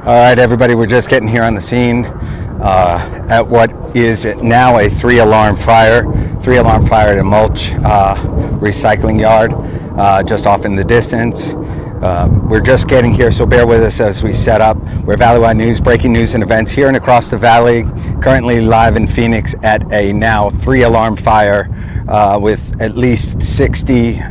All right, everybody, we're just getting here on the scene at what is now a three-alarm fire at a Mulch recycling yard just off in the distance. We're just getting here, so bear with us as we set up. We're Valley-wide news, breaking news and events here and across the valley. Currently live in Phoenix at a now three-alarm fire with at least 60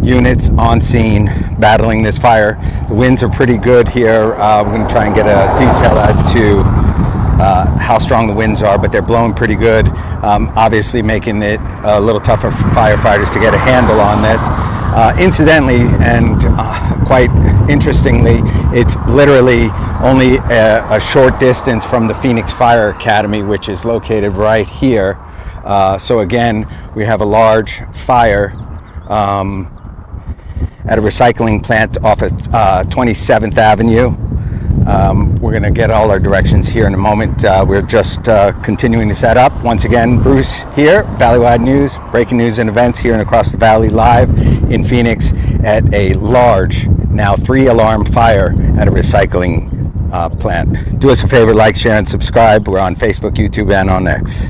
units on scene battling this fire. The winds are pretty good here. We're going to try and get a detail as to how strong the winds are, but they're blowing pretty good, obviously making it a little tougher for firefighters to get a handle on this. Incidentally, and quite interestingly, it's literally only a short distance from the Phoenix Fire Academy, which is located right here. So again, we have a large fire at a recycling plant off of 27th Avenue. We're going to get all our directions here in a moment. We're just continuing to set up. Once again, Bruce here, Valley-wide news, breaking news and events here and across the valley, live in Phoenix at a large, now three-alarm fire at a recycling plant. Do us a favor, like, share, and subscribe. We're on Facebook, YouTube, and on X.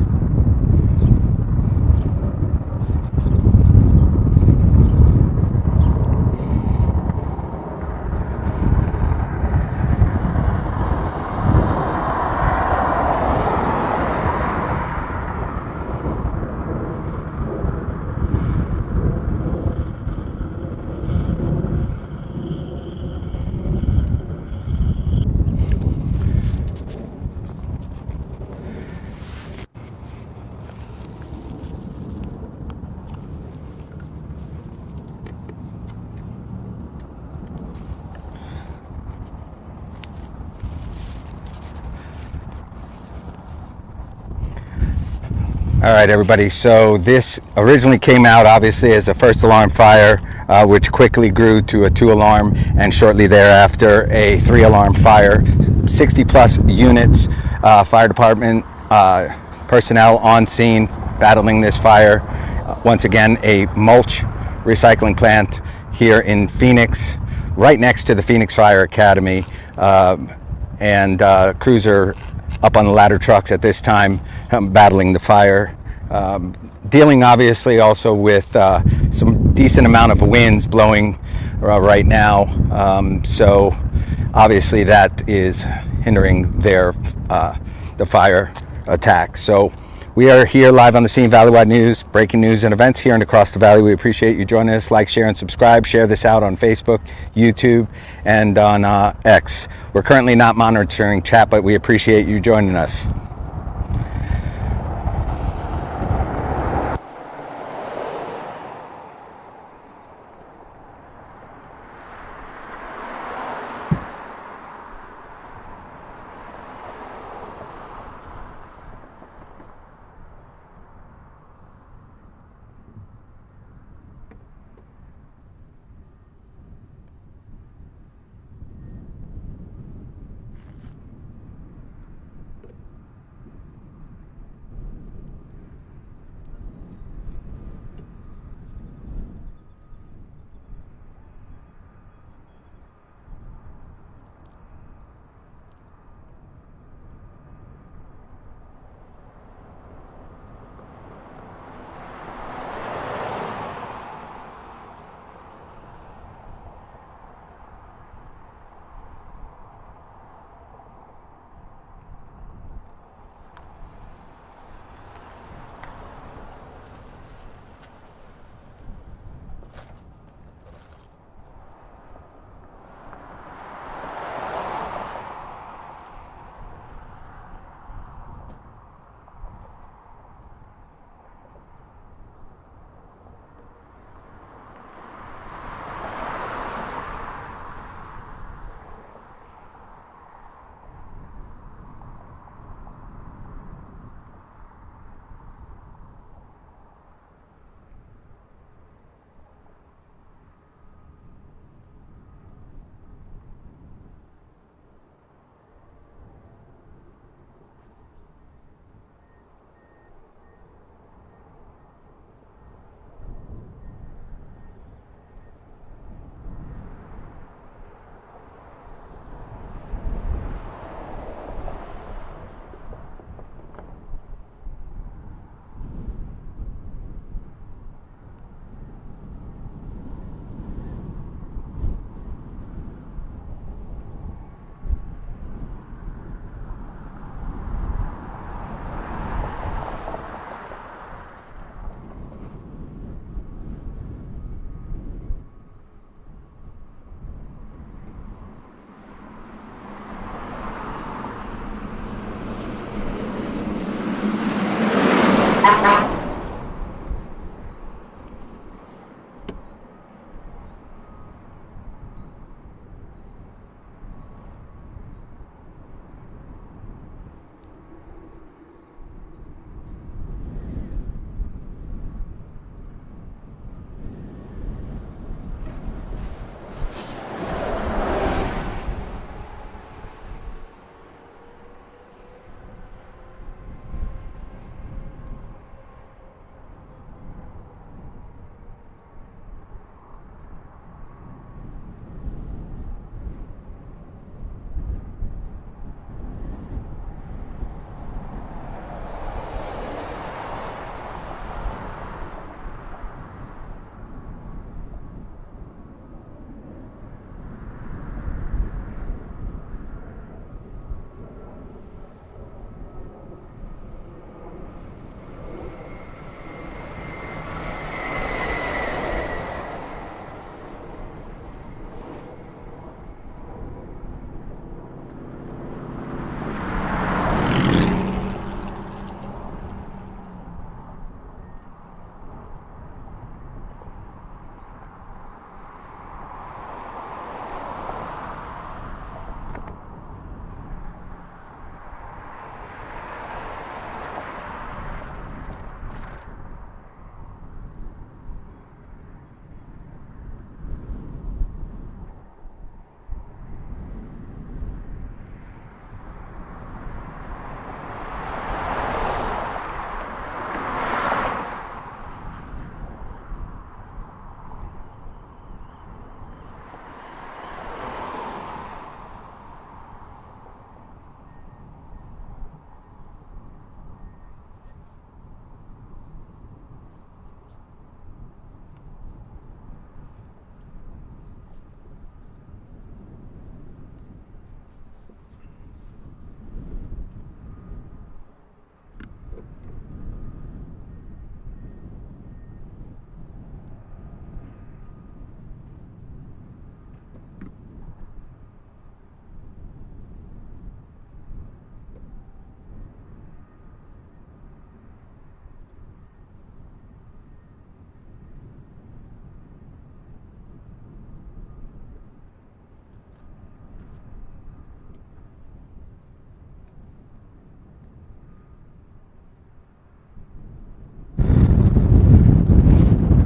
All right, everybody, so this originally came out obviously as a first alarm fire, which quickly grew to a 2-alarm, and shortly thereafter a 3-alarm fire. 60 plus units, fire department personnel on scene battling this fire. Once again, a Mulch recycling plant here in Phoenix, right next to the Phoenix Fire Academy, and crews are up on the ladder trucks at this time, battling the fire, dealing obviously also with some decent amount of winds blowing right now, so obviously that is hindering their the fire attack. So we are here live on the scene, Valley-wide news, breaking news and events here and across the valley. We appreciate you joining us. Like, share, and subscribe. Share this out on Facebook, YouTube, and on X. We're currently not monitoring chat, but we appreciate you joining us.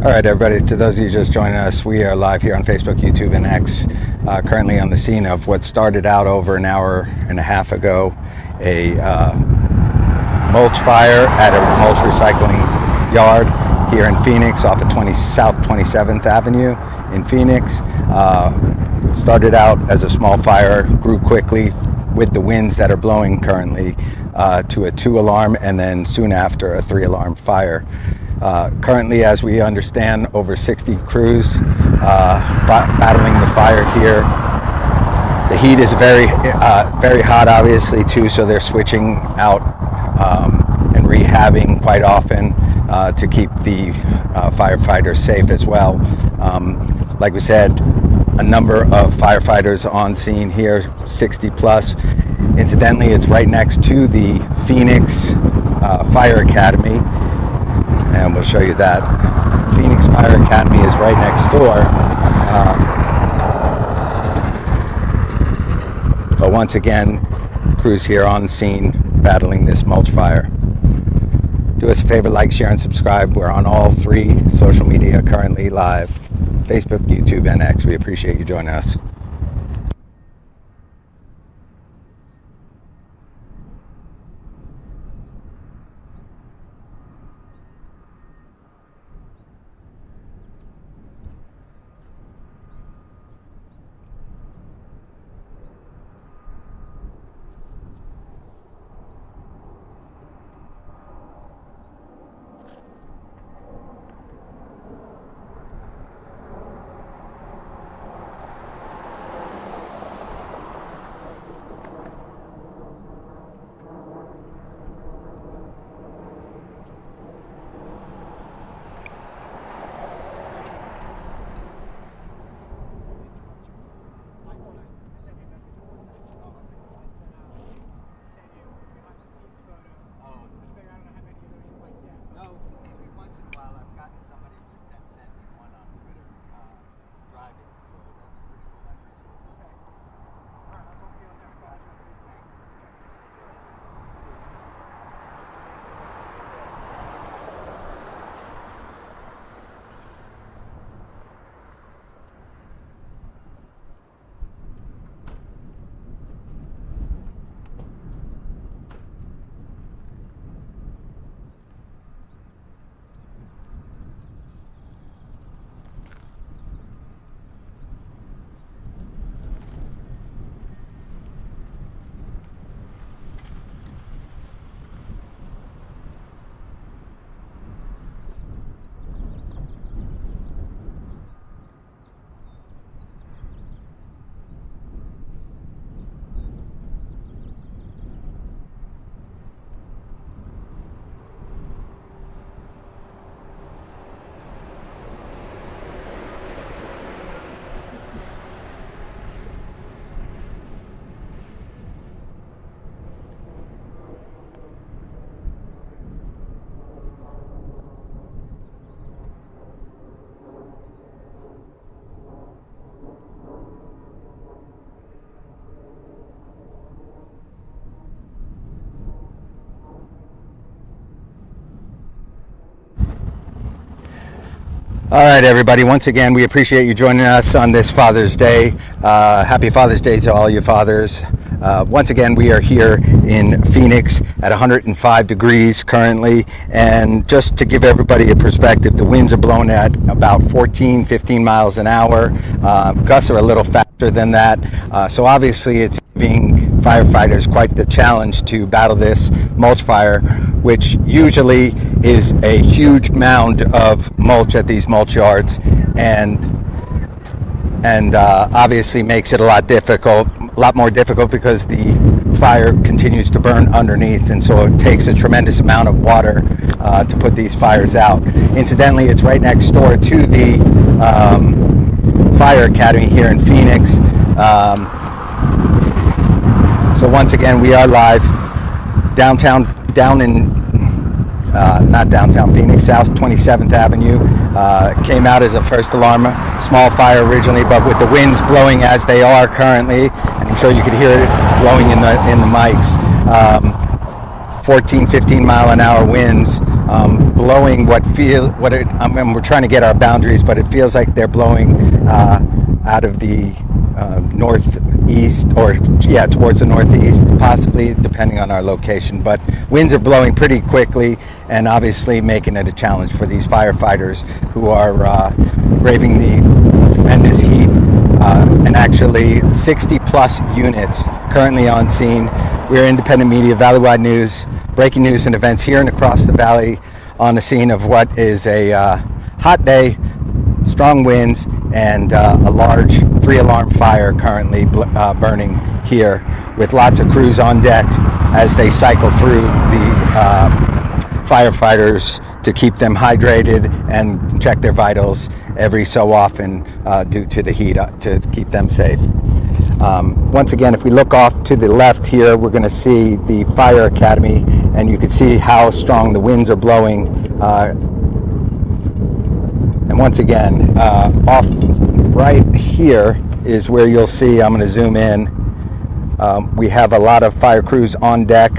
All right, everybody, to those of you just joining us, we are live here on Facebook, YouTube, and X, currently on the scene of what started out over an hour and a half ago, a mulch fire at a mulch recycling yard here in Phoenix off of South 27th Avenue in Phoenix. Started out as a small fire, grew quickly with the winds that are blowing currently to a 2-alarm, and then soon after a 3-alarm fire. Currently, as we understand, over 60 crews battling the fire here. The heat is very hot, obviously, too, so they're switching out and rehabbing quite often to keep the firefighters safe as well. Like we said, a number of firefighters on scene here, 60 plus. Incidentally, it's right next to the Phoenix Fire Academy. And we'll show you that. Phoenix Fire Academy is right next door. But once again, crews here on scene battling this mulch fire. Do us a favor, like, share, and subscribe. We're on all 3 social media currently live. Facebook, YouTube, and X. We appreciate you joining us. All right, everybody. Once again, we appreciate you joining us on this Father's Day. Happy Father's Day to all you fathers. Once again, we are here in Phoenix at 105 degrees currently. And just to give everybody a perspective, the winds are blowing at about 15 miles an hour. Gusts are a little faster than that. So obviously it's giving firefighters quite the challenge to battle this mulch fire, which usually is a huge mound of mulch at these mulch yards, and obviously makes it a lot more difficult because the fire continues to burn underneath, and so it takes a tremendous amount of water to put these fires out. Incidentally, it's right next door to the Fire Academy here in Phoenix. So once again, we are live not downtown Phoenix, South 27th Avenue. Came out as a first alarm, small fire originally, but with the winds blowing as they are currently, and I'm sure you could hear it blowing in the mics, 14, 15 mile an hour winds blowing we're trying to get our boundaries, but it feels like they're blowing out of the northeast, or towards the northeast, possibly, depending on our location. But winds are blowing pretty quickly, and obviously making it a challenge for these firefighters who are braving the tremendous heat. And actually 60 plus units currently on scene. We're independent media, Valley-wide news, breaking news and events here and across the valley, on the scene of what is a hot day, strong winds, and a large 3-alarm fire currently burning here, with lots of crews on deck as they cycle through the firefighters to keep them hydrated and check their vitals every so often due to the heat, to keep them safe. Once again, if we look off to the left here, we're going to see the fire academy, and you can see how strong the winds are blowing. And once again, off right here is where you'll see, I'm going to zoom in, we have a lot of fire crews on deck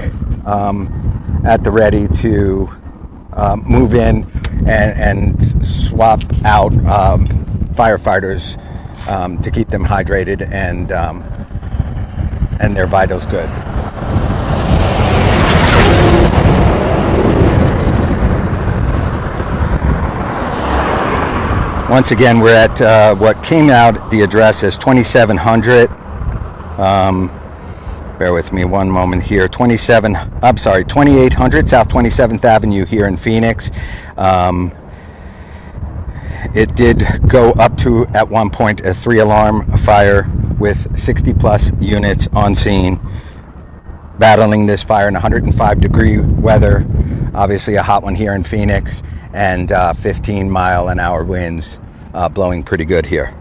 at the ready to move in and swap out firefighters to keep them hydrated and their vitals good. Once again, we're at what came out the address as 2700. Bear with me one moment here. 2800 South 27th Avenue here in Phoenix. It did go up to, at one point, a 3-alarm fire with 60 plus units on scene, battling this fire in 105-degree weather. Obviously a hot one here in Phoenix, and 15-mile-an-hour winds blowing pretty good here.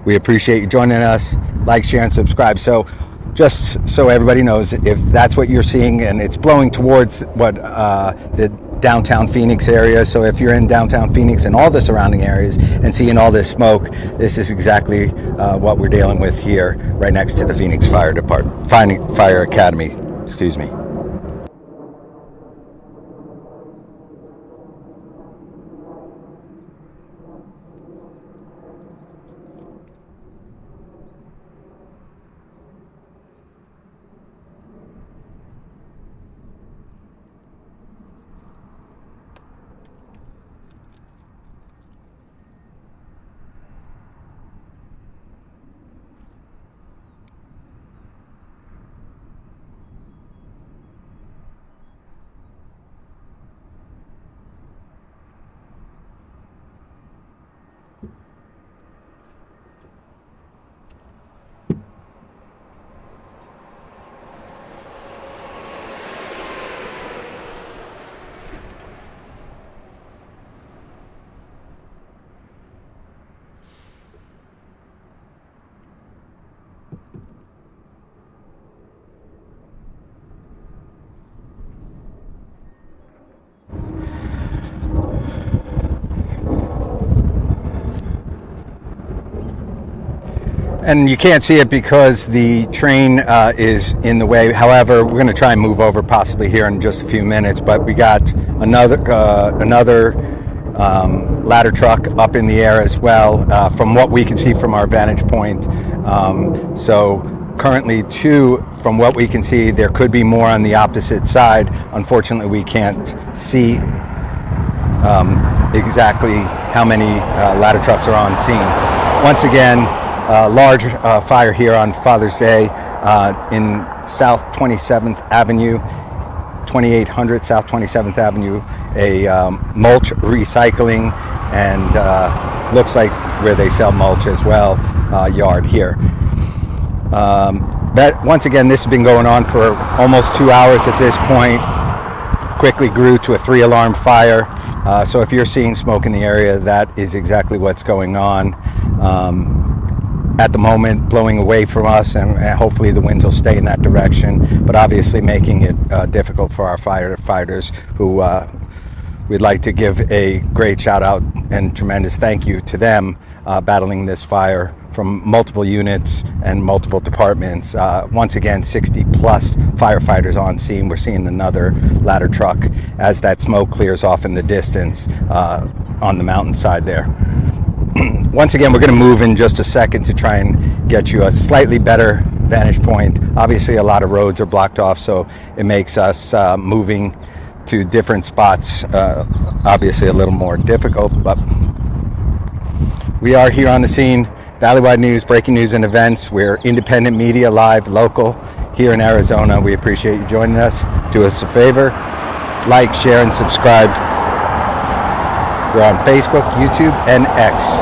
We appreciate you joining us. Like, share, and subscribe. So just so everybody knows, if that's what you're seeing, and it's blowing towards what the downtown Phoenix area, so if you're in downtown Phoenix and all the surrounding areas and seeing all this smoke, this is exactly what we're dealing with here, right next to the Phoenix Fire Academy. Excuse me. And you can't see it because the train is in the way. However, we're going to try and move over possibly here in just a few minutes. But we got another ladder truck up in the air as well, from what we can see from our vantage point. So currently 2, from what we can see. There could be more on the opposite side. Unfortunately, we can't see exactly how many ladder trucks are on scene. Once again, large fire here on Father's Day in South 27th Avenue, 2800 South 27th Avenue, a mulch recycling and looks like where they sell mulch as well, yard here. But once again, this has been going on for almost 2 hours at this point. Quickly grew to a 3-alarm fire. So if you're seeing smoke in the area, that is exactly what's going on. At the moment, blowing away from us, and hopefully the winds will stay in that direction, but obviously making it difficult for our firefighters, who we'd like to give a great shout out and tremendous thank you to them, battling this fire from multiple units and multiple departments. Once again, 60 plus firefighters on scene. We're seeing another ladder truck as that smoke clears off in the distance on the mountainside there. Once again, we're going to move in just a second to try and get you a slightly better vantage point. Obviously, a lot of roads are blocked off, so it makes us moving to different spots obviously a little more difficult, but we are here on the scene. Valleywide News, breaking news and events. We're independent media, live, local, here in Arizona. We appreciate you joining us. Do us a favor, like, share, and subscribe. We're on Facebook, YouTube, and X.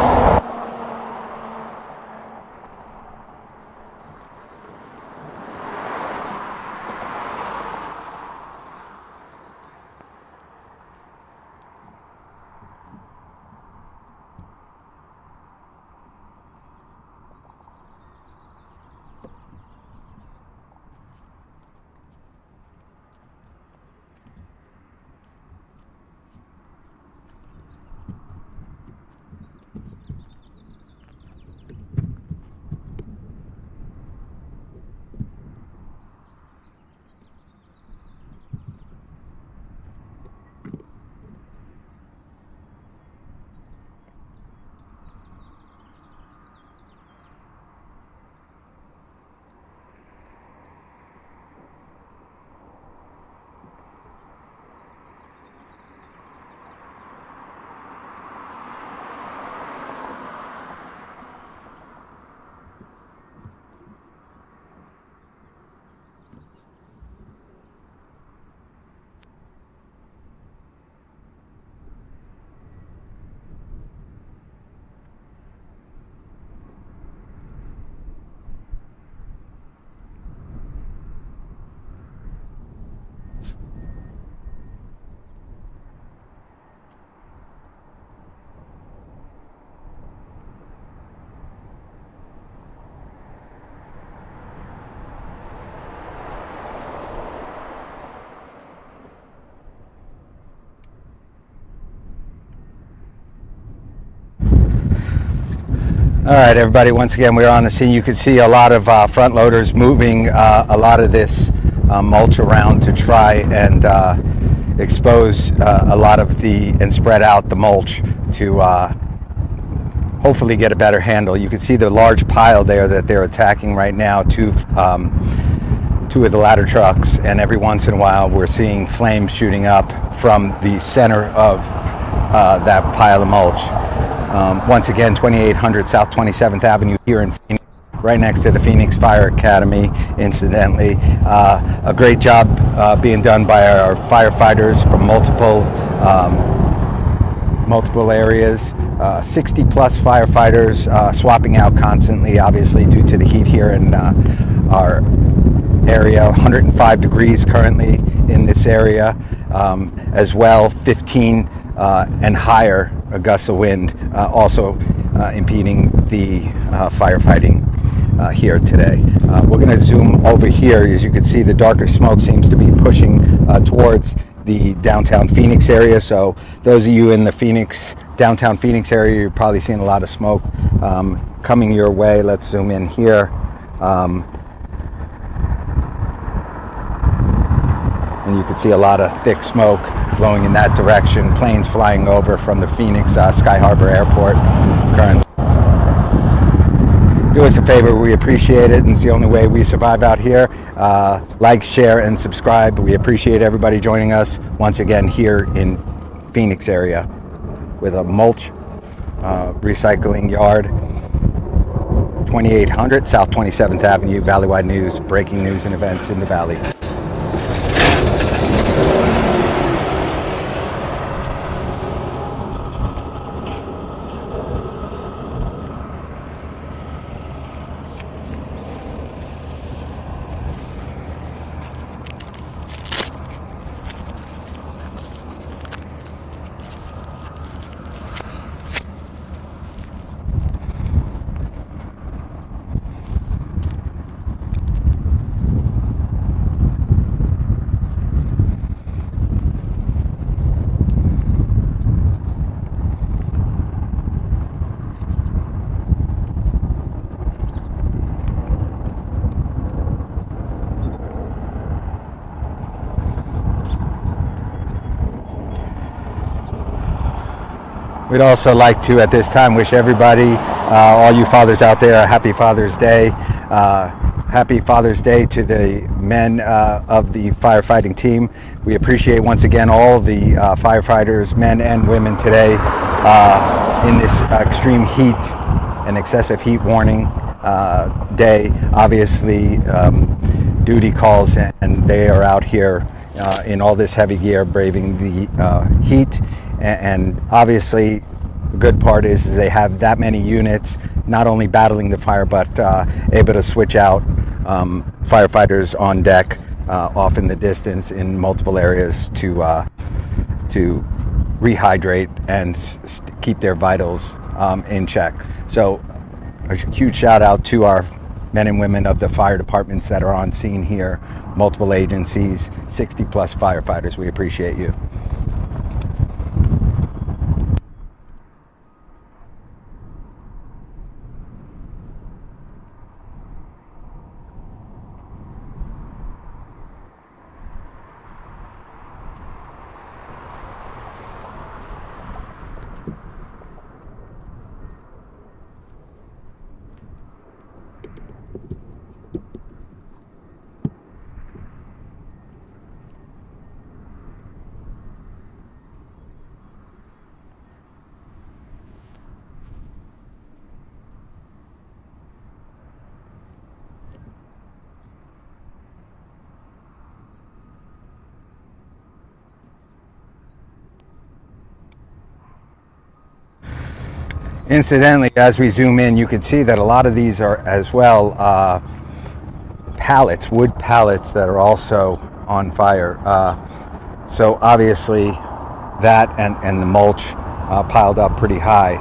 All right, everybody, once again, we're on the scene. You can see a lot of front loaders moving a lot of this mulch around to try and expose a lot of and spread out the mulch to hopefully get a better handle. You can see the large pile there that they're attacking right now, two of the ladder trucks, and every once in a while we're seeing flames shooting up from the center of that pile of mulch. Once again, 2800 South 27th Avenue here in Phoenix, right next to the Phoenix Fire Academy, incidentally. A great job being done by our firefighters from multiple areas. 60 plus firefighters swapping out constantly, obviously due to the heat here in our area. 105 degrees currently in this area, as well 15 and higher gusts of wind also impeding the firefighting here today. We're going to zoom over here. As you can see, the darker smoke seems to be pushing towards the downtown Phoenix area. So those of you in the downtown Phoenix area, you're probably seeing a lot of smoke coming your way. Let's zoom in here. And you can see a lot of thick smoke blowing in that direction. Planes flying over from the Phoenix Sky Harbor Airport currently. Do us a favor, we appreciate it, and it's the only way we survive out here. Like, share, and subscribe. We appreciate everybody joining us once again here in Phoenix area with a mulch recycling yard. 2800 South 27th Avenue, Valleywide News, breaking news and events in the Valley. We'd also like to, at this time, wish everybody, all you fathers out there, a happy Father's Day. Happy Father's Day to the men of the firefighting team. We appreciate once again all the firefighters, men and women today in this extreme heat and excessive heat warning day. Obviously, duty calls, and they are out here in all this heavy gear braving the heat. And obviously, the good part is they have that many units not only battling the fire, but able to switch out firefighters on deck off in the distance in multiple areas to rehydrate and keep their vitals in check. So a huge shout out to our men and women of the fire departments that are on scene here, multiple agencies, 60 plus firefighters. We appreciate you. Incidentally, as we zoom in, you can see that a lot of these are as well pallets, wood pallets that are also on fire. So obviously that and the mulch piled up pretty high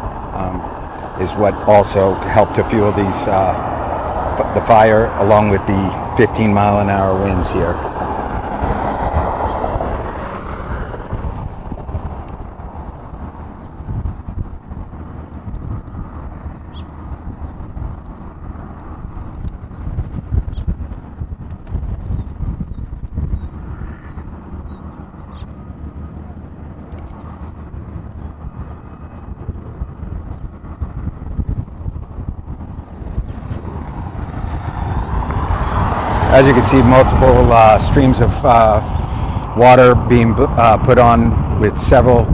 is what also helped to fuel these the fire, along with the 15-mile-an-hour winds here. As you can see, multiple streams of water being put on with several,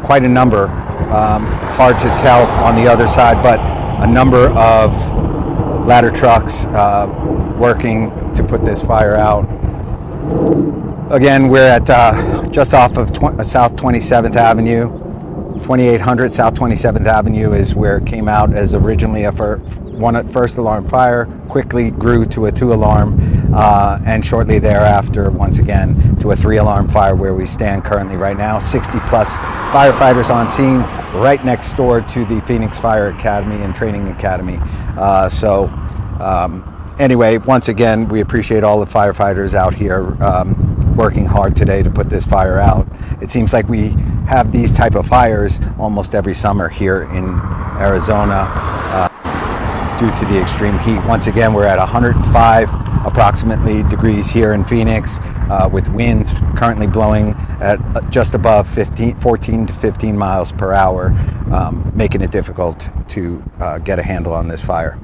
quite a number. Hard to tell on the other side, but a number of ladder trucks working to put this fire out. Again, we're at just off of South 27th Avenue. 2800 South 27th Avenue is where it came out as originally a first alarm fire, quickly grew to a 2-alarm, and shortly thereafter, once again, to a 3-alarm fire where we stand currently right now. 60 plus firefighters on scene right next door to the Phoenix Fire Academy and Training Academy. Anyway, once again, we appreciate all the firefighters out here working hard today to put this fire out. It seems like we have these type of fires almost every summer here in Arizona due to the extreme heat. Once again, we're at 105 approximately degrees here in Phoenix with winds currently blowing at just above 14 to 15 miles per hour, making it difficult to get a handle on this fire.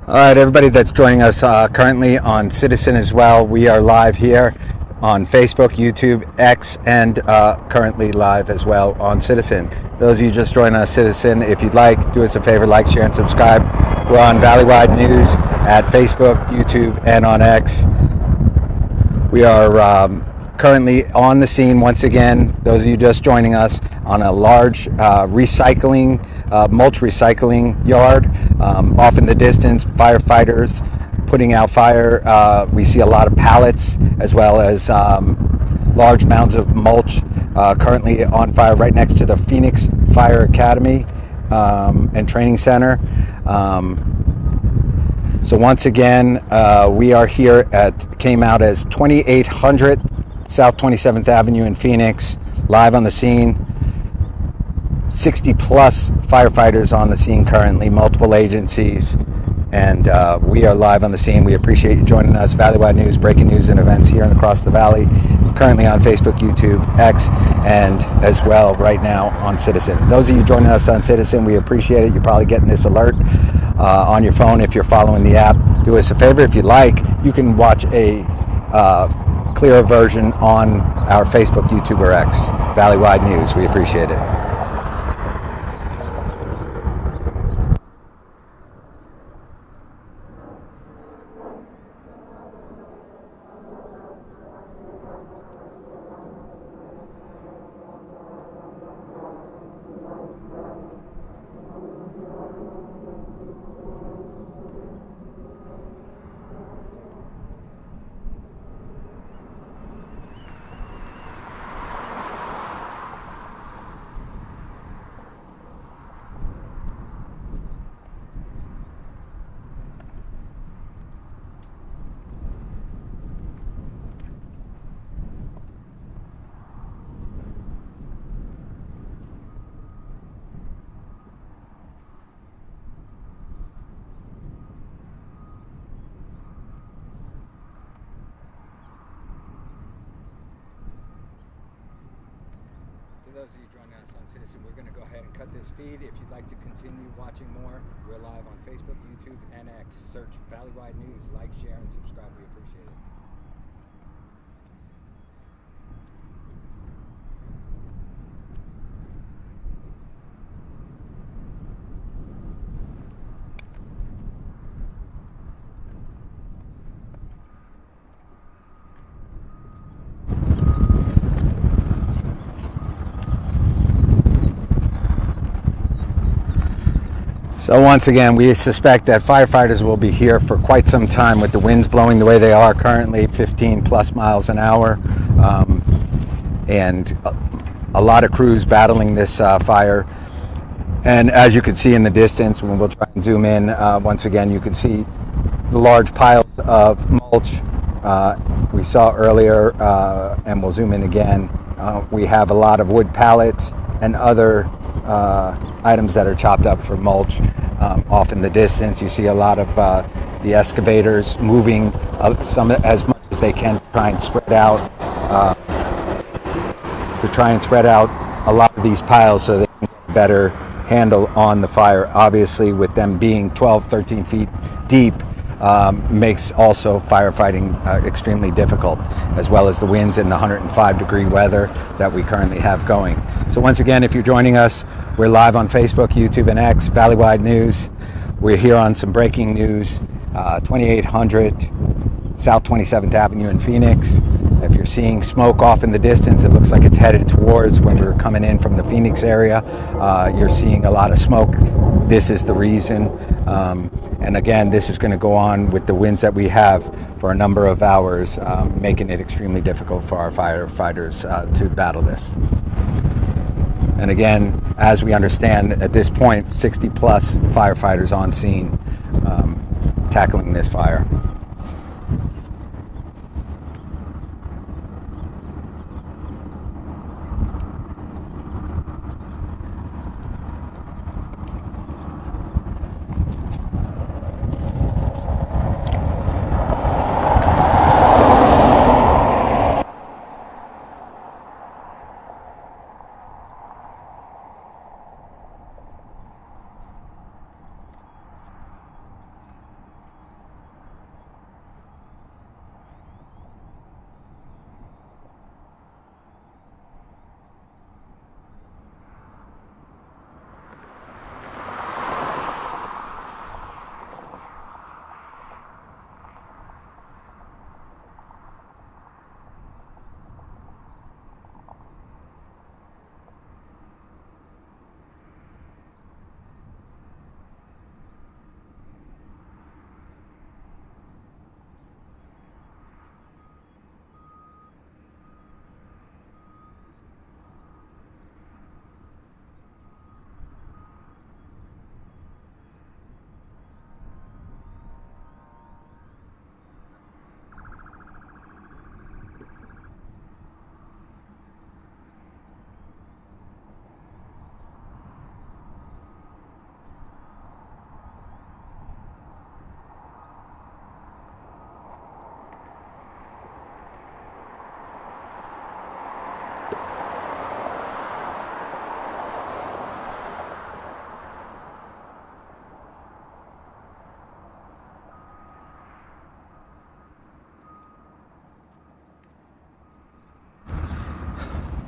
All right, everybody that's joining us currently on Citizen as well. We are live here on Facebook, YouTube, X, and currently live as well on Citizen. Those of you just joining us, Citizen, if you'd like, do us a favor, like, share, and subscribe. We're on Valleywide News at Facebook, YouTube, and on X. We are currently on the scene once again, those of you just joining us, on a large mulch recycling yard. Off in the distance, firefighters putting out fire. We see a lot of pallets as well as large mounds of mulch currently on fire right next to the Phoenix Fire Academy and Training Center. So once again, we are here came out as 2800 South 27th Avenue in Phoenix, live on the scene. 60 plus firefighters on the scene currently, multiple agencies, and we are live on the scene. We appreciate you joining us. Valleywide News, breaking news and events here and across the valley, currently on Facebook, YouTube, X, and as well right now on Citizen. Those of you joining us on Citizen, we appreciate it. You're probably getting this alert on your phone if you're following the app. Do us a favor, if you'd like, you can watch a clearer version on our Facebook, YouTube, or X, Valleywide News. We appreciate it. Those of you joining us on Citizen, we're going to go ahead and cut this feed. If you'd like to continue watching more, we're live on Facebook, YouTube, and X. Search Valleywide News, like, share, and subscribe. We appreciate it. So once again, we suspect that firefighters will be here for quite some time with the winds blowing the way they are currently, 15 plus miles an hour, and a lot of crews battling this fire. And as you can see in the distance, when we'll try and zoom in, once again, you can see the large piles of mulch we saw earlier, and we'll zoom in again. We have a lot of wood pallets and other items that are chopped up for mulch. Off in the distance, you see a lot of the excavators moving some as much as they can to try and spread out a lot of these piles so they can get a better handle on the fire. Obviously, with them being 12, 13 feet deep, makes also firefighting extremely difficult, as well as the winds and the 105-degree weather that we currently have going. So once again, if you're joining us, we're live on Facebook, YouTube, and X, Valleywide News. We're here on some breaking news, 2800 South 27th Avenue in Phoenix. If you're seeing smoke off in the distance, it looks like it's headed towards when we're coming in from the Phoenix area. You're seeing a lot of smoke. This is the reason. And again, this is going to go on with the winds that we have for a number of hours, making it extremely difficult for our firefighters to battle this. And again, as we understand, at this point, 60 plus firefighters on scene tackling this fire.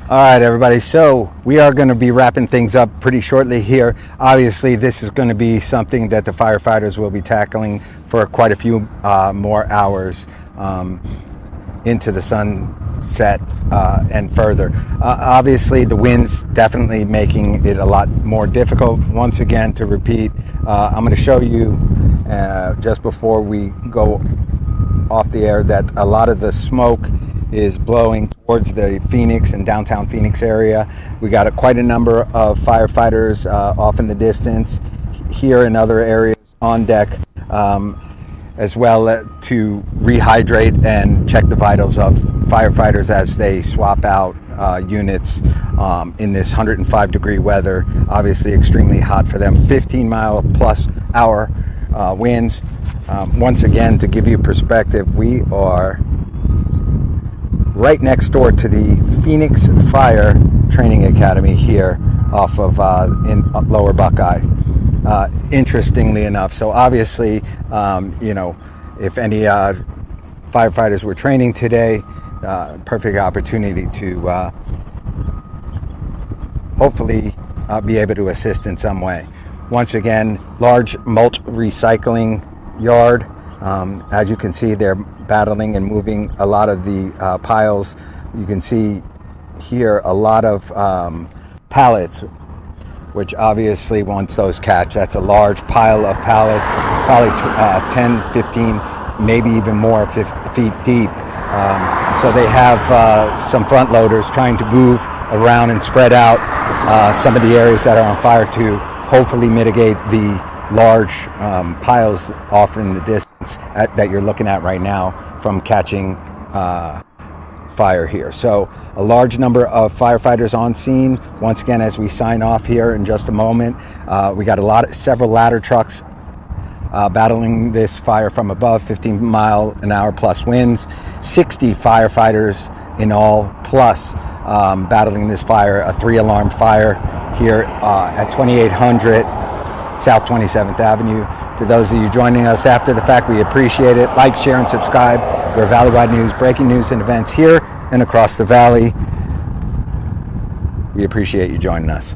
All right, everybody. So we are going to be wrapping things up pretty shortly here. Obviously, this is going to be something that the firefighters will be tackling for quite a few more hours into the sunset and further. Obviously, the wind's definitely making it a lot more difficult. Once again, to repeat, I'm going to show you just before we go off the air that a lot of the smoke is blowing towards the Phoenix and downtown Phoenix area. We got quite a number of firefighters off in the distance here and other areas on deck, as well to rehydrate and check the vitals of firefighters as they swap out units in this 105-degree weather. Obviously extremely hot for them. 15-mile-plus-hour winds. Once again, to give you perspective, we are right next door to the Phoenix Fire Training Academy here off of in Lower Buckeye. Interestingly enough, so obviously, you know, if any firefighters were training today, perfect opportunity to hopefully be able to assist in some way. Once again, large mulch recycling yard. As you can see, they're battling and moving a lot of the piles. You can see here a lot of pallets, which obviously once those catch, that's a large pile of pallets, probably 10, 15, maybe even more feet deep. So they have some front loaders trying to move around and spread out some of the areas that are on fire to hopefully mitigate the large piles off in the distance that you're looking at right now from catching fire here. So a large number of firefighters on scene. Once again, as we sign off here in just a moment, we got several ladder trucks battling this fire from above. 15-mile-an-hour plus winds. 60 firefighters in all plus battling this fire. A 3-alarm fire here at 2800 South 27th Avenue. To those of you joining us after the fact, we appreciate it. Like, share, and subscribe. We're Valleywide News, breaking news and events here and across the valley. We appreciate you joining us.